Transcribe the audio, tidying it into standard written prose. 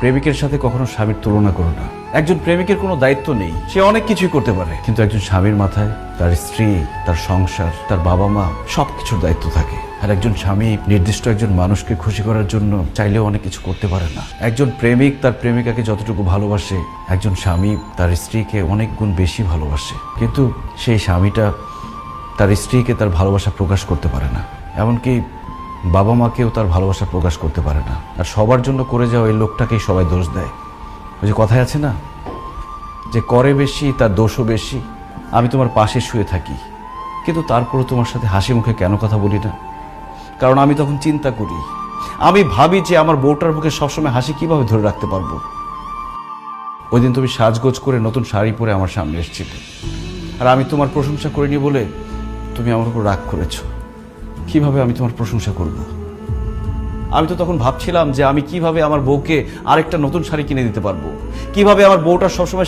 প্রেমিকের সাথে কখনো স্বামীর তুলনা করো না। একজন প্রেমিকের কোনো দায়িত্ব নেই, সে অনেক কিছুই করতে পারে, কিন্তু একজন স্বামীর মাথায় তার স্ত্রী, তার সংসার, তার বাবা মা সবকিছুর দায়িত্ব থাকে। আর একজন স্বামী নির্দিষ্ট একজন মানুষকে খুশি করার জন্য চাইলেও অনেক কিছু করতে পারে না। একজন প্রেমিক তার প্রেমিকাকে যতটুকু ভালোবাসে, একজন স্বামী তার স্ত্রীকে অনেক গুণ বেশি ভালোবাসে, কিন্তু সেই স্বামীটা তার স্ত্রীকে তার ভালোবাসা প্রকাশ করতে পারে না, এমনকি বাবা মাকেও তার ভালোবাসা প্রকাশ করতে পারে না। আর সবার জন্য করে যাওয়া এই লোকটাকেই সবাই দোষ দেয়। ওই যে কথায় আছে না, যে করে বেশি তার দোষও বেশি। আমি তোমার পাশে শুয়ে থাকি, কিন্তু তারপরও তোমার সাথে হাসি মুখে কেন কথা বলি না? কারণ আমি তখন চিন্তা করি, আমি ভাবি যে আমার বউটার মুখে সবসময় হাসি কিভাবে ধরে রাখতে পারবো। ওই দিন তুমি সাজগোজ করে নতুন শাড়ি পরে আমার সামনে এসেছিলে, আর আমি তোমার প্রশংসা করিনি বলে তুমি আমার উপর রাগ করেছো। কিভাবে আমি তোমার প্রশংসা করব? আমি তো তখন ভাবছিলাম যে আমি কিভাবে আমার বউকে আরেকটা নতুন শাড়ি কিনে দিতে পারবো, কিভাবে আমার বউটার সবসময়